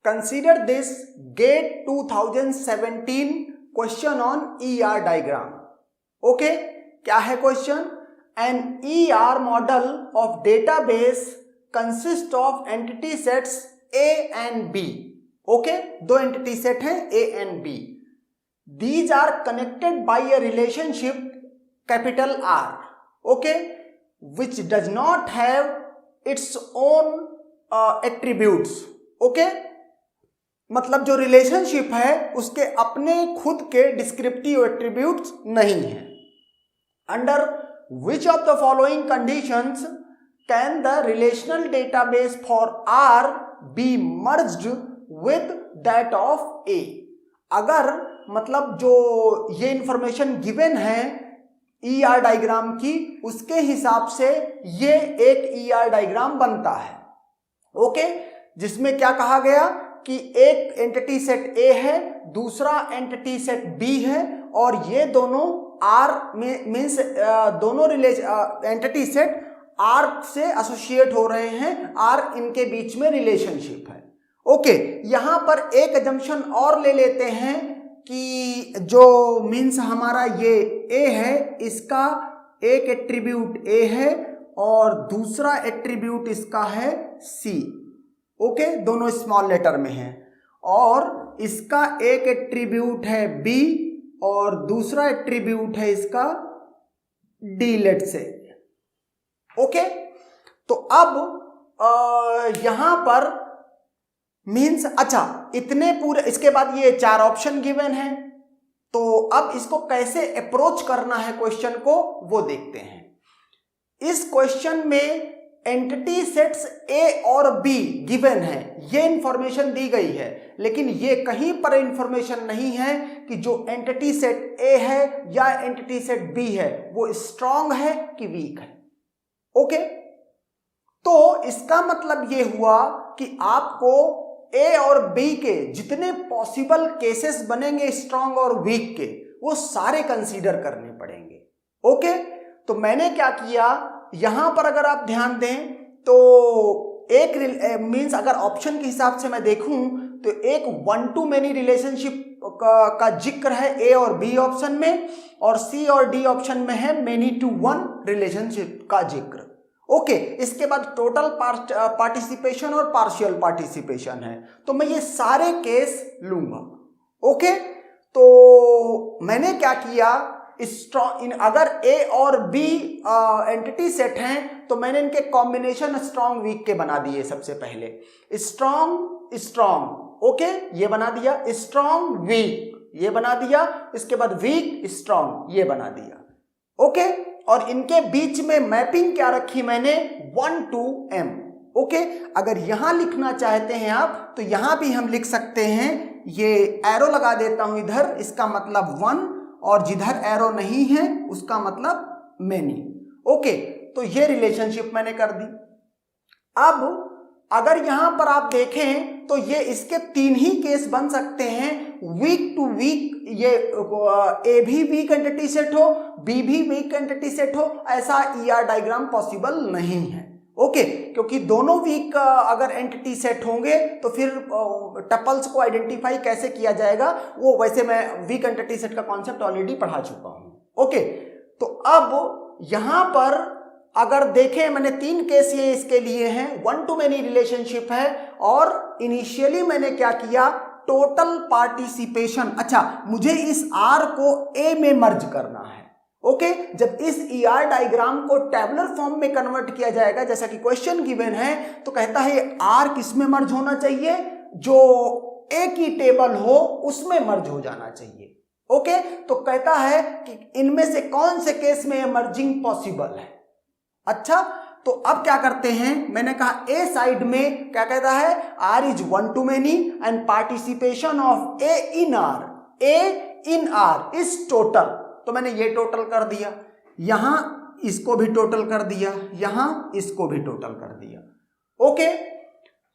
Consider this GATE 2017 question on ER diagram. Okay, क्या है question? An ER model of database consists of entity sets A and B. Okay, दो entity set हैं A and B. These are connected by a relationship capital R. Okay, which does not have its own attributes. Okay, मतलब जो relationship है उसके अपने खुद के descriptive attributes नहीं है. Under which of the following conditions can the relational database for R be merged with that of A. अगर मतलब जो ये इंफॉर्मेशन गिवन है ईआर डायग्राम की, उसके हिसाब से ये एक ईआर डायग्राम बनता है. ओके, जिसमें क्या कहा गया कि एक एंटिटी सेट ए है, दूसरा एंटिटी सेट बी है, और ये दोनों आर में मीन्स दोनों एंटिटी सेट आर से एसोसिएट हो रहे हैं, आर इनके बीच में रिलेशनशिप है. ओके, यहां पर एक अजम्पशन और ले लेते हैं कि जो मीन्स हमारा ये ए है, इसका एक एट्रीब्यूट ए है और दूसरा एट्रीब्यूट इसका है सी. ओके, दोनों स्मॉल लेटर में हैं, और इसका एक एट्रीब्यूट है बी और दूसरा एट्रीब्यूट है इसका डी लेट से. ओके, तो अब यहां पर मीन्स अच्छा इतने पूरे, इसके बाद ये चार ऑप्शन गिवन है, तो अब इसको कैसे अप्रोच करना है क्वेश्चन को वो देखते हैं. इस क्वेश्चन में एंटिटी सेट्स ए और बी गिवन है, ये इंफॉर्मेशन दी गई है, लेकिन ये कहीं पर इंफॉर्मेशन नहीं है कि जो एंटिटी सेट ए है या एंटिटी सेट बी है वो स्ट्रांग है कि वीक है. ओके, तो इसका मतलब ये हुआ कि आपको ए और बी के जितने पॉसिबल केसेस बनेंगे स्ट्रांग और वीक के, वो सारे कंसीडर करने पड़ेंगे. ओके, तो मैंने क्या किया, यहां पर अगर आप ध्यान दें तो एक मीन्स अगर ऑप्शन के हिसाब से मैं देखूं तो एक 1 to many रिलेशनशिप का जिक्र है ए और बी ऑप्शन में, और सी और डी ऑप्शन में है many to one रिलेशनशिप का जिक्र. ओके, इसके बाद टोटल पार्टिसिपेशन और पार्शियल पार्टिसिपेशन है, तो मैं ये सारे केस लूंगा. ओके, तो मैंने क्या किया, अगर ए और बी एंटिटी सेट हैं तो मैंने इनके कॉम्बिनेशन स्ट्रॉन्ग वीक के बना दिए. सबसे पहले स्ट्रॉन्ग स्ट्रॉन्ग, ओके ये बना दिया, स्ट्रॉन्ग वीक ये बना दिया, इसके बाद वीक स्ट्रॉन्ग ये बना दिया. ओके, और इनके बीच में मैपिंग क्या रखी मैंने, 1 to m. ओके, अगर यहां लिखना चाहते हैं आप तो यहां भी हम लिख सकते हैं, ये एरो लगा देता हूं इधर, इसका मतलब 1, और जिधर एरो नहीं है उसका मतलब मेनी. ओके, तो ये रिलेशनशिप मैंने कर दी. अब अगर यहां पर आप देखें तो ये इसके 3 ही केस बन सकते हैं, वीक टू वीक, ये ए भी वीक एंटिटी सेट हो, बी भी वीक एंटिटी सेट हो, ऐसा ईआर डायग्राम पॉसिबल नहीं है. ओके, क्योंकि दोनों वीक अगर एंटिटी सेट होंगे तो फिर टपल्स को आइडेंटिफाई कैसे किया जाएगा, वो वैसे मैं वीक एंटिटी सेट का कॉन्सेप्ट ऑलरेडी पढ़ा चुका हूं. ओके, तो अब यहां पर अगर देखें, मैंने 3 केस ये इसके लिए हैं, 1 to many रिलेशनशिप है, और इनिशियली मैंने क्या किया, टोटल पार्टिसिपेशन. अच्छा, मुझे इस आर को ए में मर्ज करना है. ओके, जब इस ईआर डायग्राम को टेबुलर फॉर्म में कन्वर्ट किया जाएगा, जैसा कि क्वेश्चन गिवन है, तो कहता है आर किस में मर्ज होना चाहिए, जो ए की टेबल हो उसमें मर्ज हो जाना चाहिए. ओके, तो कहता है कि इनमें से कौन से केस में मर्जिंग पॉसिबल है. अच्छा, तो अब क्या करते हैं, मैंने कहा ए साइड में क्या कहता है, R is 1 to many and participation of A in R is total. तो मैंने ये टोटल कर दिया, यहां इसको भी टोटल कर दिया, यहां इसको भी टोटल कर दिया. ओके,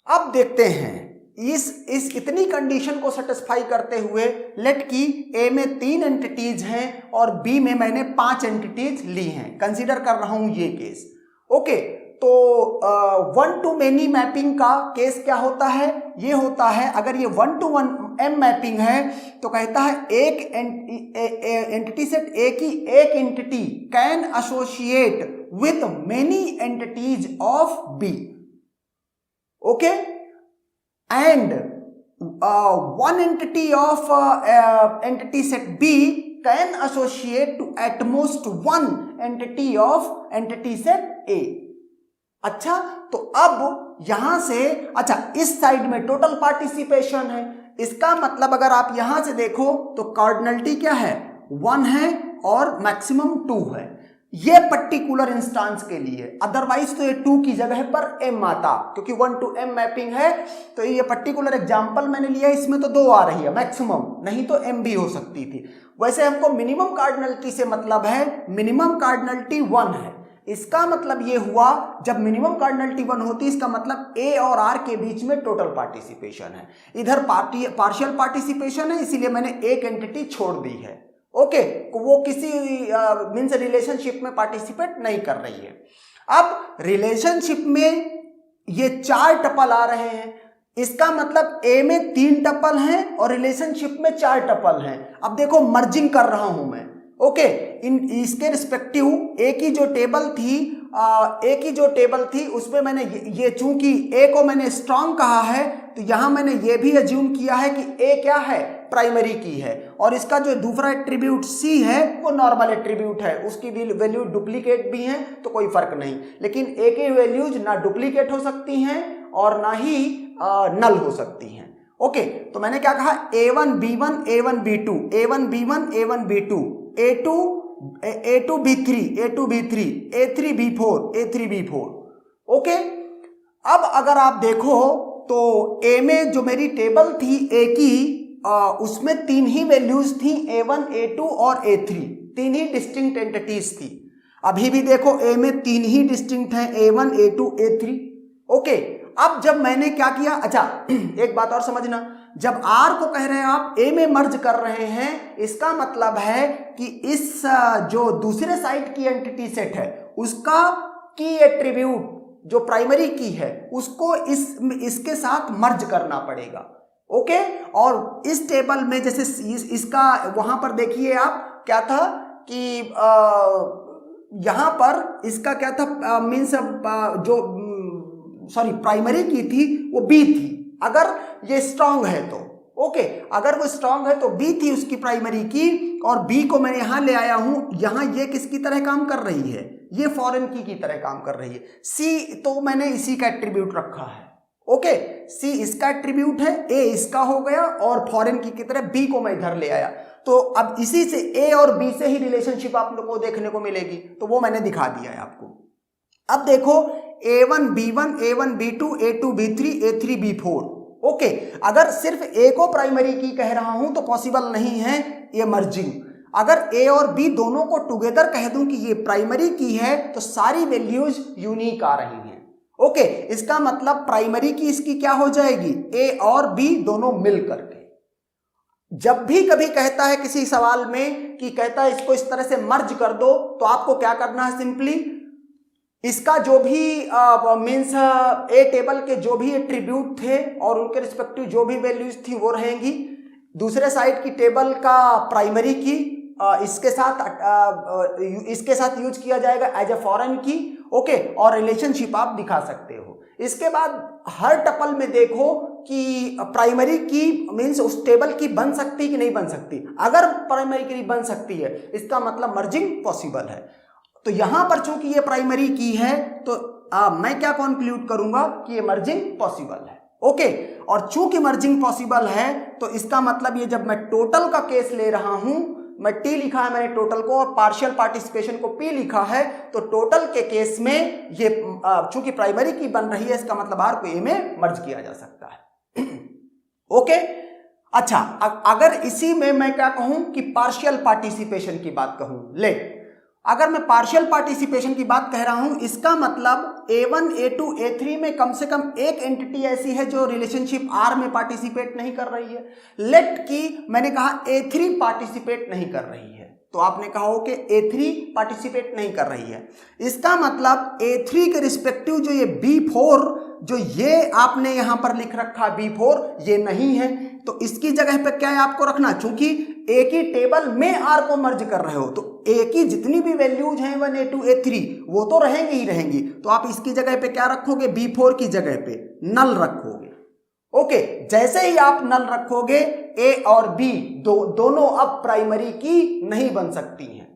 अब देखते हैं इस इतनी कंडीशन को सेटिस्फाई करते हुए, लेट की ए में 3 एंटिटीज हैं और बी में मैंने 5 एंटिटीज ली हैं, कंसीडर कर रहा हूं ये केस. ओके, तो वन टू मेनी मैपिंग का केस क्या होता है, ये होता है अगर ये 1 to 1 M मैपिंग है तो कहता है एक एंटिटी सेट ए की एक entity can associate with many entities of B, okay, and one entity of entity set B can associate to at most one entity of entity set A. अच्छा, तो अब यहां से अच्छा इस साइड में टोटल पार्टिसिपेशन है, इसका मतलब अगर आप यहां से देखो तो कार्डिनलिटी क्या है, 1 है और मैक्सिमम 2 है, ये पर्टिकुलर इंस्टांस के लिए। अदरवाइज तो ये 2 की जगह पर M आता, क्योंकि 1 to M मैपिंग है। तो ये पर्टिकुलर एग्जांपल मैंने लिया, इसमें तो 2 आ रही है मैक्सिमम, नहीं तो M भी हो सकती थी। वैसे हमको मिनिमम कार्डिनलिटी से मतलब है, मिनिमम कार्डिनलिटी 1 है। इसका मतलब ये हुआ जब मिनिमम कार्डिनलिटी 1 होती है, इसका मतलब A और R के बीच में टोटल पार्टिसिपेशन है। इधर पार्शियल पार्टिसिपेशन है, इसीलिए मैंने एक एंटिटी छोड़ दी है, ओके, वो किसी मीन्स रिलेशनशिप में पार्टिसिपेट नहीं कर रही है। अब रिलेशनशिप में ये 4 टपल आ रहे हैं, इसका मतलब A में 3 टपल हैं और रिलेशनशिप में 4 टपल हैं। अब देखो मर्जिंग कर रहा हूं मैं, ओके, इसके रिस्पेक्टिव एक ही जो टेबल थी उसमें मैंने ये चूंकि A को मैंने स्ट्रॉन्ग कहा है तो यहां मैंने ये भी अज्यूम किया है कि A क्या है, प्राइमरी की है, और इसका जो दूसरा एट्रीब्यूट C है वो नॉर्मल एट्रीब्यूट है, उसकी वैल्यू डुप्लीकेट भी है तो कोई फर्क नहीं, लेकिन A की वैल्यूज ना डुप्लीकेट हो सकती हैं और ना ही नल हो सकती हैं, ओके। तो मैंने क्या कहा, A1 B1 A1 B2 A1 B1 A1 B2 A2 B3 A2 B3 A3 B4 A3 B4, okay. अब अगर आप देखो तो A में जो मेरी टेबल थी A की, उसमें 3 ही वैल्यूज थी, A1 A2 और A3, 3 ही डिस्टिंक्ट एंटिटीज थी। अभी भी देखो A में 3 ही डिस्टिंक्ट हैं, A1 A2 A3, ओके। अब जब मैंने क्या किया, अच्छा एक बात और समझना, जब R को कह रहे हैं आप A में मर्ज कर रहे हैं, इसका मतलब है कि इस जो दूसरे साइड की एंटिटी सेट है उसका की एट्रीब्यूट जो प्राइमरी की है उसको इसके साथ मर्ज करना पड़ेगा, ओके। और इस टेबल में जैसे इसका वहां पर देखिए आप क्या था कि यहां पर इसका क्या था, मीन्स जो सॉरी प्राइमरी की थी वो B थी, अगर ये स्ट्रांग है तो, ओके, अगर वो स्ट्रांग है तो B थी उसकी प्राइमरी की, और B को मैंने यहां ले आया हूं, यहां ये किसकी तरह काम कर रही है, ये फॉरेन की तरह काम कर रही है। C तो मैंने इसी का एट्रीब्यूट रखा है, ओके, C इसका एट्रीब्यूट है, A इसका हो गया, और फॉरेन की तरह B को मैं इधर ले आया। तो अब इसी से A और B से ही रिलेशनशिप आप लोग को देखने को मिलेगी, तो वो मैंने दिखा दिया है आपको। अब देखो A1 B1 A1 B2 A2 B3 A3 B4, okay. अगर सिर्फ A को प्राइमरी की कह रहा हूं तो पॉसिबल नहीं है ये मर्जिंग। अगर A और B दोनों को टुगेदर कह दूं कि ये प्राइमरी की है तो सारी वैल्यूज यूनिक आ रही हैं, ओके। इसका मतलब प्राइमरी की इसकी क्या हो जाएगी, A और B दोनों मिल करके। जब भी कभी कहता है किसी सवाल में कि कहता है इसको इस तरह से मर्ज कर दो, तो आपको क्या करना है, सिंपली इसका जो भी मीन्स ए टेबल के जो भी एट्रीब्यूट थे और उनके रिस्पेक्टिव जो भी वैल्यूज थी वो रहेंगी, दूसरे साइड की टेबल का प्राइमरी की इसके साथ यूज किया जाएगा एज ए फॉरेन की, ओके, और रिलेशनशिप आप दिखा सकते हो। इसके बाद हर टपल में देखो कि प्राइमरी की मीन्स उस टेबल की बन सकती है कि नहीं बन सकती। अगर प्राइमरी की बन सकती है इसका मतलब मर्जिंग पॉसिबल है। तो यहां पर चूंकि ये प्राइमरी की है तो मैं क्या कंक्लूड करूंगा कि ये मर्जिंग पॉसिबल है, ओके। और चूंकि मर्जिंग पॉसिबल है तो इसका मतलब ये जब मैं टोटल का केस ले रहा हूं, मैं T लिखा है मैंने टोटल को और पार्शियल पार्टिसिपेशन को P लिखा है, तो टोटल के केस में ये चूंकि प्राइमरी की बन रही है इसका मतलब R को A में मर्ज किया जा सकता है, ओके। अच्छा, अगर इसी में मैं क्या कहूं कि पार्शियल पार्टिसिपेशन की बात कहूं, ले अगर मैं पार्शियल पार्टिसिपेशन की बात कह रहा हूं, इसका मतलब A1 A2 A3 में कम से कम एक एंटिटी ऐसी है जो रिलेशनशिप R में पार्टिसिपेट नहीं कर रही है। लेट की मैंने कहा A3 पार्टिसिपेट नहीं कर रही है, तो आपने कहा हो कि A3 पार्टिसिपेट नहीं कर रही है। इसका मतलब A3 के रिस्पेक्टिव जो ये B4, जो ये आपने यहां पर लिख रखा B4, ये नहीं है। तो इसकी जगह पे क्या है आपको रखना, चूंकि एक ही टेबल में R को मर्ज कर रहे हो तो A की जितनी भी वैल्यूज हैं 1 A2 A3 वो तो रहेंगी ही रहेंगी। तो आप इसकी जगह पे क्या रखोगे, B4 की जगह पे नल रखोगे। ओके, जैसे ही आप नल रखोगे A और B दोनों अब प्राइमरी की नहीं बन सकती हैं।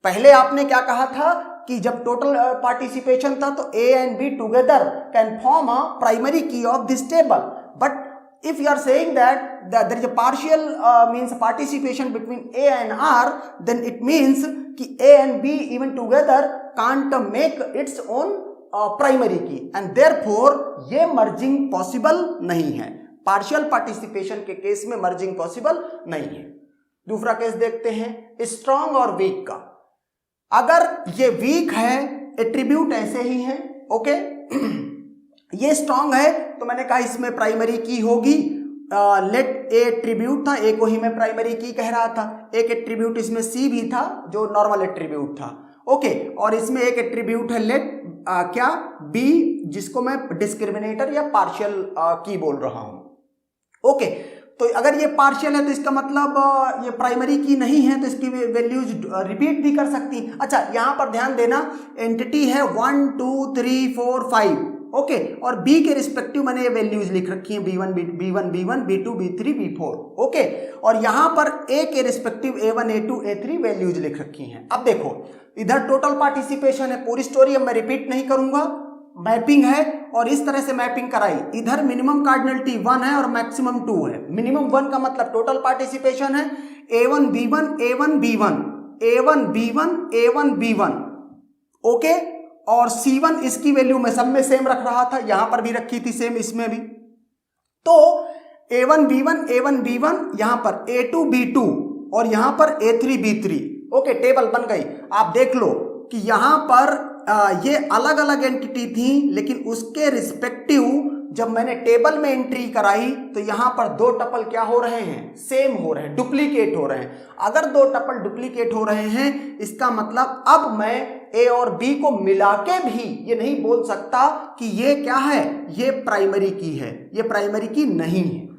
पहले आपने क्या कहा था कि जब टोटल पार्टिसिपेशन था तो A and B together can form a primary key of this table, but if you are saying that there is a partial means participation between A and R, then it means कि A and B even together can't make its own primary key and therefore ये merging possible नहीं है। partial participation के case में merging possible नहीं है। दूसरा case देखते हैं strong और weak का। अगर ये weak है, एट्रीब्यूट ऐसे ही है, ओके ये स्ट्रांग है तो मैंने कहा इसमें प्राइमरी की होगी। लेट ए एट्रीब्यूट था, ए को ही मैं प्राइमरी की कह रहा था। एक एट्रीब्यूट इसमें सी भी था जो नॉर्मल एट्रीब्यूट था, ओके। और इसमें एक एट्रीब्यूट है लेट क्या बी, जिसको मैं डिस्क्रिमिनेटर या पार्शियल की बोल रहा हूं, ओके। तो अगर ये पार्शियल है तो इसका मतलब ये प्राइमरी की नहीं है तो इसकी वैल्यूज रिपीट भी कर सकती। अच्छा, यहां पर ध्यान देना, एंटिटी है 1 2 3 4 5, ओके। और बी के रिस्पेक्टिव मैंने ये वैल्यूज लिख रखी हैं B1 B1 B2 B3 B4, okay. और यहां पर ए के respective A1 A2 A3 values लिख रखी हैं। अब देखो इधर टोटल पार्टिसिपेशन है, पूरी स्टोरी अब मैं रिपीट नहीं करूंगा, मैपिंग है और इस तरह से मैपिंग कराई। इधर मिनिमम कार्डिनलिटी 1 है और मैक्सिमम 2 है। मिनिमम 1 का मतलब टोटल पार्टिसिपेशन है A1 B1 A1 B1 A1 B1 A1 B1, okay. और C1 इसकी वैल्यू मैं सब में सेम रख रहा था, यहां पर भी रखी थी सेम, इसमें भी। तो A1 B1 यहां पर A2 B2 और यहां पर A3 B3, ओके। टेबल बन गई। आप देख लो कि यहां पर ये अलग अलग एंटिटी थी, लेकिन उसके रिस्पेक्टिव जब मैंने टेबल में एंट्री कराई तो यहां पर दो टपल क्या हो रहे हैं, सेम हो रहे हैं, डुप्लीकेट हो रहे हैं। अगर दो टपल डुप्लीकेट हो रहे हैं इसका मतलब अब मैं ए और बी को मिला के भी ये नहीं बोल सकता कि ये क्या है, ये प्राइमरी की है, ये प्राइमरी की नहीं है।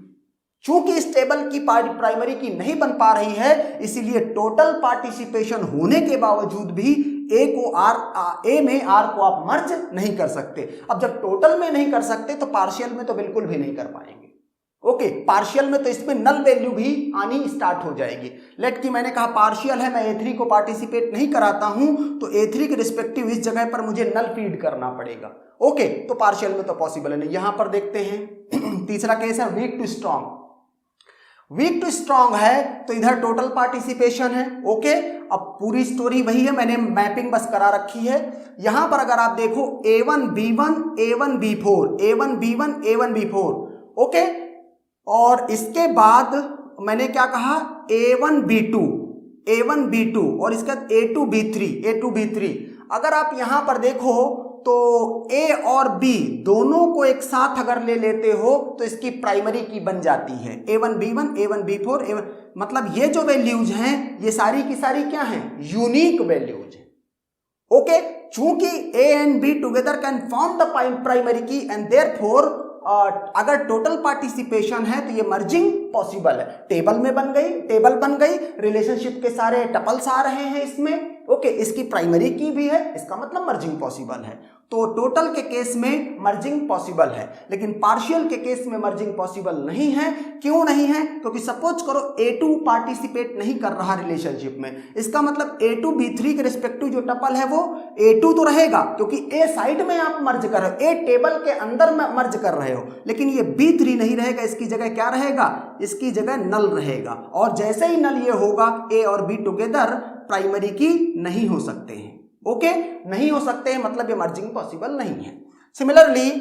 चूंकि इस टेबल की प्राइमरी की नहीं बन पा रही है, इसीलिए टोटल पार्टिसिपेशन होने के बावजूद भी ए में आर को आप मर्ज नहीं कर सकते। अब जब टोटल में नहीं कर सकते तो पार्शियल में तो बिल्कुल भी नहीं कर पाएंगे, ओके। पार्शियल में तो इसमें नल वैल्यू भी आनी स्टार्ट हो जाएगी। लेट की मैंने कहा पार्शियल है, मैं A3 को पार्टिसिपेट नहीं कराता हूं तो A3 के रिस्पेक्टिव इस जगह पर मुझे नल फीड करना पड़ेगा, ओके। तो पार्शियल में तो पॉसिबल नहीं। यहां पर देखते हैं तीसरा केस है weak to strong. Weak to strong है तो इधर टोटल पार्टिसिपेशन है, ओके। अब पूरी स्टोरी वही है, मैंने मैपिंग बस करा रखी है। यहां पर अगर आप देखो A1 B1 A1 B4 A1 B1 A1 B4, okay. और इसके बाद मैंने क्या कहा A1 B2 और इसके बाद A2 B3। अगर आप यहां पर देखो तो A और B दोनों को एक साथ अगर ले लेते हो तो इसकी प्राइमरी की बन जाती है A1 B1 A1 B4 A1, मतलब ये जो वैल्यूज हैं ये सारी की सारी क्या हैं, यूनिक वैल्यूज हैं, ओके। चूंकि A and B together can form the primary की एंड देयरफॉर अगर टोटल पार्टिसिपेशन है तो ये मर्जिंग पॉसिबल है। टेबल बन गई, रिलेशनशिप के सारे टपल्स आ रहे हैं इसमें, ओके। इसकी प्राइमरी की भी है, इसका मतलब मर्जिंग पॉसिबल है। तो टोटल के केस में मर्जिंग पॉसिबल है, लेकिन पार्शियल के केस में मर्जिंग पॉसिबल नहीं है। क्यों नहीं है? क्योंकि सपोज करो A2 पार्टिसिपेट नहीं कर रहा रिलेशनशिप में, इसका मतलब A2 B3 के रिस्पेक्टिव जो टपल है वो A2 तो रहेगा, क्योंकि A साइड में आप मर्ज कर रहे हो, A टेबल के अंदर में मर्ज कर रहे हो, लेकिन ये B3 नहीं रहेगा। इसकी जगह क्या रहेगा? इसकी जगह नल रहेगा। और जैसे ही नल ये होगा A और B टुगेदर प्राइमरी की नहीं हो सकते हैं, ओके। नहीं हो सकते हैं मतलब ये मर्जिंग पॉसिबल नहीं है। सिमिलरली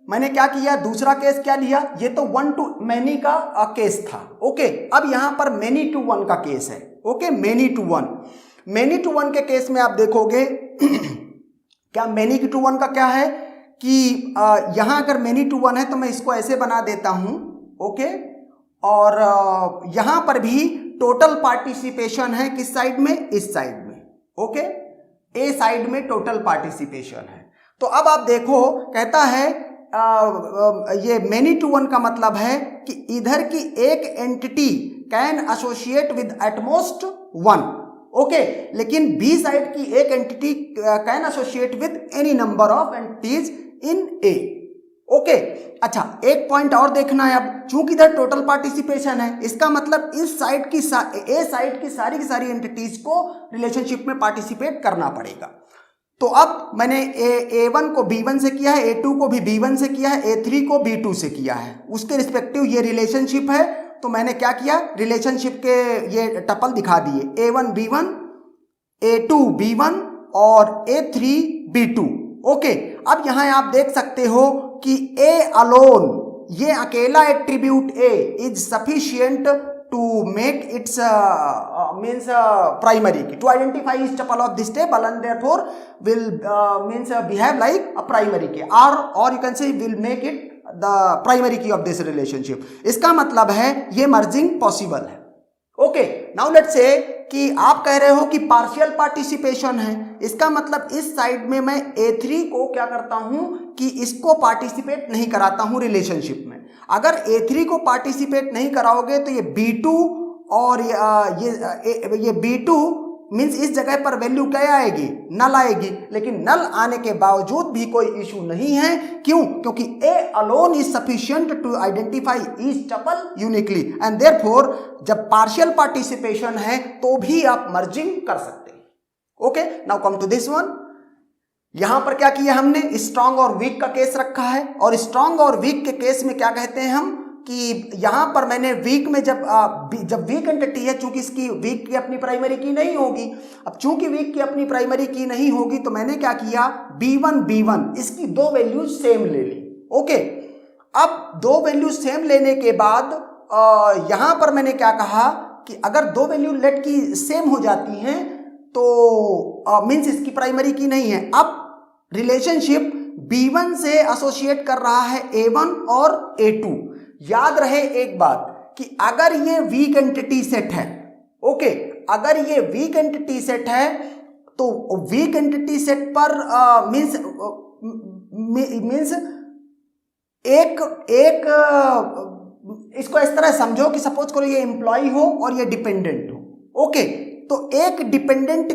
मैंने क्या किया, दूसरा केस क्या लिया, ये तो 1 to many का केस था, ओके। अब यहां पर many to 1 का केस है, ओके। many to 1 के केस में आप देखोगे क्या many to 1 का क्या है कि यहां अगर many to 1 है तो मैं इसको ऐसे बना देता हूं, ओके। और यहां पर भी टोटल पार्टिसिपेशन है किस साइड में, इस साइड में, ओके, ए साइड में टोटल पार्टिसिपेशन है। तो अब आप देखो कहता है ये मेनी टू वन का मतलब है कि इधर की एक entity can associate with at most one, okay, लेकिन बी साइड की एक entity can associate with any number of entities in A, okay. अच्छा, एक पॉइंट और देखना है अब, चूंकि इधर टोटल पार्टिसिपेशन है, इसका मतलब इस साइड की ए साइड की सारी एंटिटीज को रिलेशनशिप में पार्टिसिपेट करना पड़ेगा। तो अब मैंने A1 को B1 से किया है, A2 को भी B1 से किया है, A3 को B2 से किया है, उसके रिस्पेक्टिव ये रिलेशनशिप है। तो मैंने क्या किया, रिलेशनशिप के ये टपल दिखा दिए, A1 B1, A2 B1 और A3 B2, ओके। अब यहां आप देख सकते हो कि A अलोन, ये अकेला attribute A is sufficient to make its means primary key, to identify each tuple of this table and therefore will means behave like a primary key, or you can say will make it the primary key of this relationship। इसका मतलब है ये merging possible है, okay. Now let's say कि आप कह रहे हो कि पार्शियल पार्टिसिपेशन है, इसका मतलब इस साइड में मैं A3 को क्या करता हूं कि इसको पार्टिसिपेट नहीं कराता हूं रिलेशनशिप में। अगर A3 को पार्टिसिपेट नहीं कराओगे तो ये B2 और ये B2 मीन्स इस जगह पर वैल्यू क्या आएगी, नल आएगी, लेकिन नल आने के बावजूद भी कोई इशू नहीं है। क्यों? क्योंकि A alone is sufficient to identify each tuple uniquely and therefore जब पार्शियल पार्टिसिपेशन है तो भी आप मर्जिंग कर सकते हैं, okay. Now come to this one, यहां पर क्या किया हमने, स्ट्रांग और वीक का केस रखा है, और स्ट्रांग और वीक के केस में क्या कहते हैं हम कि यहां पर मैंने वीक में जब वीक एंटिटी है, चूंकि इसकी वीक की अपनी प्राइमरी की नहीं होगी, अब चूंकि वीक की अपनी प्राइमरी की नहीं होगी तो मैंने क्या किया, B1 इसकी दो वैल्यूज सेम ले ली, ओके। अब दो वैल्यू सेम लेने के बाद यहां पर मैंने क्या कहा कि अगर दो वैल्यू लेट की सेम हो जाती हैं तो मीन्स इसकी प्राइमरी की नहीं है। अब रिलेशनशिप B1 से एसोसिएट कर रहा है A1 और A2। याद रहे एक बात कि अगर ये वीक एंटिटी सेट है, ओके, अगर ये वीक एंटिटी सेट है तो वीक एंटिटी सेट पर मीन्स एक इसको इस तरह समझो कि सपोज करो ये एम्प्लॉय हो और ये डिपेंडेंट हो, ओके। तो एक डिपेंडेंट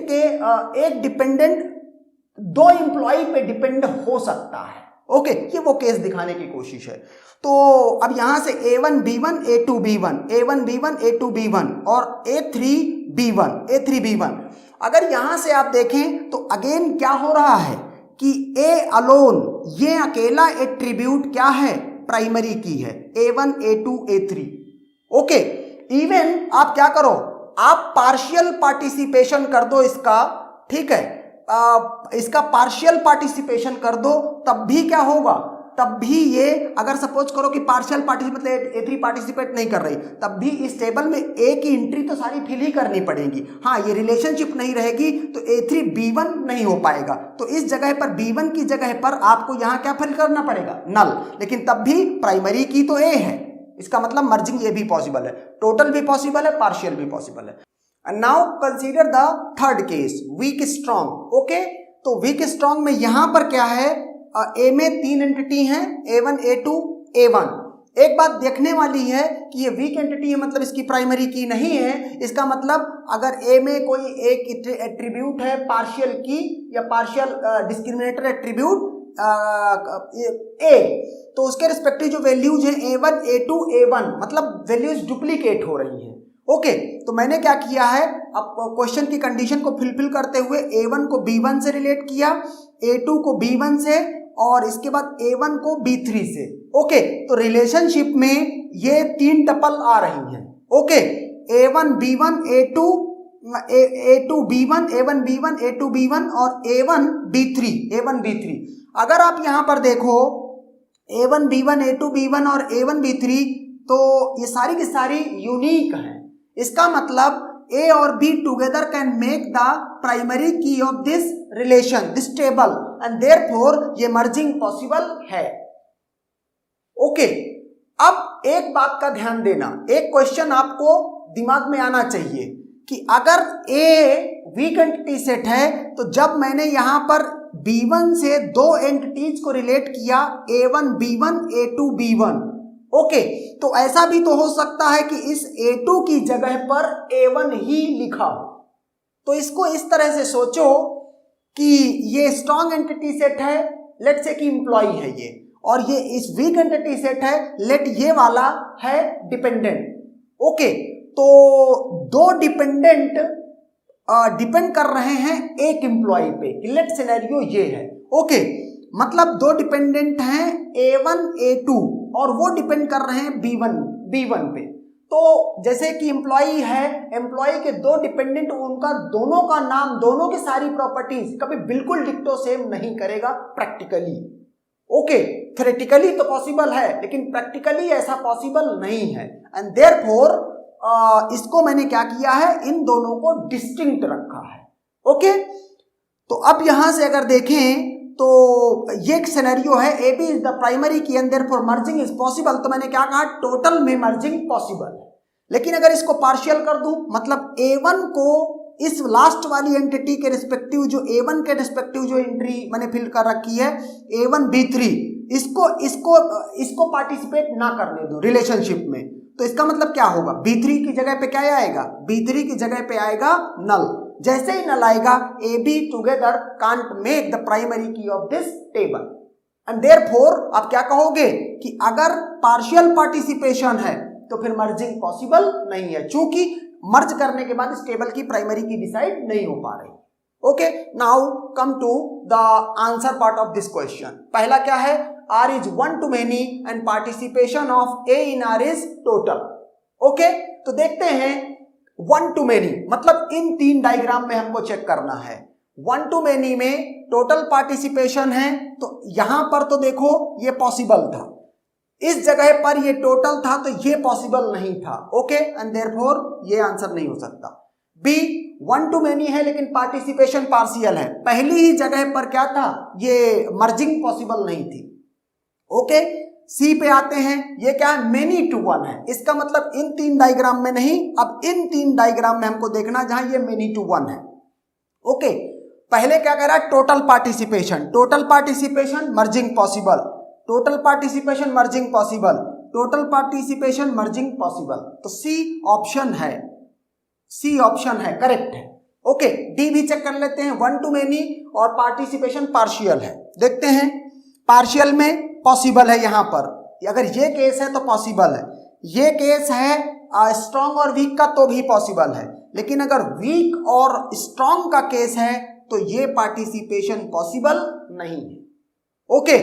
दो एम्प्लॉय पे डिपेंड हो सकता है, ओके, ये वो केस दिखाने की कोशिश है। तो अब यहां से A1 B1 A2 B1, A1 B1 A2 B1 और A3 B1 अगर यहां से आप देखें तो अगेन क्या हो रहा है कि A अलोन, ये अकेला एट्रीब्यूट क्या है, प्राइमरी की है, A1 A2 A3, okay. Even आप क्या करो, आप पार्शियल पार्टिसिपेशन कर दो इसका, ठीक है, इसका पार्शियल पार्टिसिपेशन कर दो, तब भी क्या होगा, तब भी ये अगर सपोज करो कि पार्शियल पार्टिसिपेट A3 पार्टिसिपेट नहीं कर रही, तब भी इस टेबल में A की एंट्री तो सारी फिल ही करनी पड़ेगी। हाँ, ये रिलेशनशिप नहीं रहेगी तो A3 B1 नहीं हो पाएगा, तो इस जगह पर B1 की जगह पर आपको यहां क्या फिल करना पड़ेगा, नल, लेकिन तब भी प्राइमरी की तो A है, इसका मतलब मर्जिंग ये भी पॉसिबल है, टोटल भी पॉसिबल है, पार्शियल भी पॉसिबल है। And now consider the third case, weak strong, okay. तो weak strong में यहां पर क्या है, A में तीन एंटिटी हैं, A1 A2 A1। एक बात देखने वाली है कि ये वीक एंटिटी है, मतलब इसकी प्राइमरी की नहीं है। इसका मतलब अगर A में कोई एक एट्रीब्यूट है पार्शियल की या पार्शियल डिस्क्रिमिनेटर एट्रीब्यूट A, तो उसके रिस्पेक्टिव जो वैल्यूज हैं A1 A2 A1, मतलब वैल्यूज डुप्लीकेट हो रही हैं, ओके। तो मैंने क्या किया है, अब क्वेश्चन की कंडीशन को फिलफिल करते हुए A1 को B1 से रिलेट किया, A2 को B1 से और इसके बाद A1 को B3 से, ओके। तो रिलेशनशिप में ये तीन टपल आ रही हैं, okay, A1 B1 A2 B1, A1 B1 A2 B1 और A1 B3। अगर आप यहां पर देखो A1 B1 A2 B1 और A1 B3, तो ये सारी की सारी यूनिक हैं। इसका मतलब A और B together can make the primary key of this relation, this table, and therefore ये मर्जिंग पॉसिबल है, ओके। अब एक बात का ध्यान देना, एक क्वेश्चन आपको दिमाग में आना चाहिए कि अगर A वीक एंटिटी सेट है तो जब मैंने यहां पर B1 से दो एंटिटीज को रिलेट किया A1 B1 A2 B1, okay, तो ऐसा भी तो हो सकता है कि इस A2 की जगह पर A1 ही लिखा हो। तो इसको इस तरह से सोचो कि ये स्ट्रॉन्ग एंटिटी सेट है, लेट से कि एम्प्लॉय है ये, और ये इस वीक एंटिटी सेट है, लेट ये वाला है डिपेंडेंट, ओके। तो दो डिपेंडेंट डिपेंड कर रहे हैं एक एम्प्लॉय पे, लेट सिनेरियो ये है, ओके। मतलब दो डिपेंडेंट हैं A1 A2 और वो डिपेंड कर रहे हैं B1 पे। तो जैसे कि एम्प्लॉय है, एम्प्लॉय के दो डिपेंडेंट, उनका दोनों का नाम, दोनों की सारी प्रॉपर्टीज कभी बिल्कुल डिक्टो सेम नहीं करेगा प्रैक्टिकली, ओके। थ्योरेटिकली तो पॉसिबल है लेकिन प्रैक्टिकली ऐसा पॉसिबल नहीं है, एंड देयरफॉर इसको मैंने क्या किया है, इन दोनों को डिस्टिंक्ट रखा है, ओके। तो अब यहां से अगर देखें तो ये एक सिनेरियो है, AB इज द प्राइमरी की and therefore merging is possible. तो मैंने क्या कहा, टोटल में मर्जिंग पॉसिबल है। लेकिन अगर इसको पार्शियल कर दूं, मतलब A1 को इस लास्ट वाली एंटिटी के रिस्पेक्टिव, जो A1 के रिस्पेक्टिव जो एंट्री मैंने फिल कर रखी है A1 B3, इसको पार्टिसिपेट ना करने दो रिलेशनशिप में। तो इसका मतलब क्या होगा, B3 की जगह पे क्या आएगा, B3 की जगह पे आएगा नल। जैसे ही नल आएगा, AB together can't make the primary key of this table, and therefore आप क्या कहोगे कि अगर पार्शियल पार्टिसिपेशन है तो फिर मर्जिंग पॉसिबल नहीं है, चूंकि मर्ज करने के बाद इस टेबल की प्राइमरी की डिसाइड नहीं हो पा रही, okay. Now come to the answer part of this question. पहला क्या है, R is 1 to many and participation of A in R is total, okay. तो देखते हैं 1 to many मतलब इन तीन डायग्राम में हमको चेक करना है। 1 to many में टोटल पार्टिसिपेशन है, तो यहां पर तो देखो ये पॉसिबल था, इस जगह पर ये टोटल था तो ये पॉसिबल नहीं था, ओके, एंड देयरफॉर ये आंसर नहीं हो सकता। B 1 to many है लेकिन पार्टिसिपेशन पार्शियल है, पहली ही जगह पर क्या था, ये मर्जिंग पॉसिबल नहीं थी, ओके। C पे आते हैं, ये क्या है, मेनी टू वन है, इसका मतलब इन तीन डायग्राम में नहीं, अब इन तीन डायग्राम में हमको देखना जहां ये मेनी टू वन है, ओके। पहले क्या कह रहा है, total participation, total participation merging possible, total participation merging possible, total participation merging possible. तो C ऑप्शन है, C ऑप्शन है, करेक्ट है, ओके। D भी चेक कर लेते हैं, 1 to many और पार्टिसिपेशन पार्शियल है, देखते हैं पार्शियल में पॉसिबल है, यहां पर अगर ये केस है तो पॉसिबल है, ये केस है स्ट्रॉन्ग और वीक का तो भी पॉसिबल है, लेकिन अगर वीक और स्ट्रॉन्ग का केस है तो ये पार्टिसिपेशन पॉसिबल नहीं है, ओके।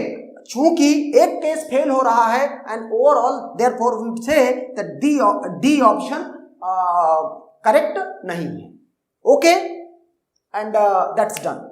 चूंकि एक केस फेल हो रहा है and overall therefore we would say that D option correct नहीं है, ओके, एंड दैट्स डन।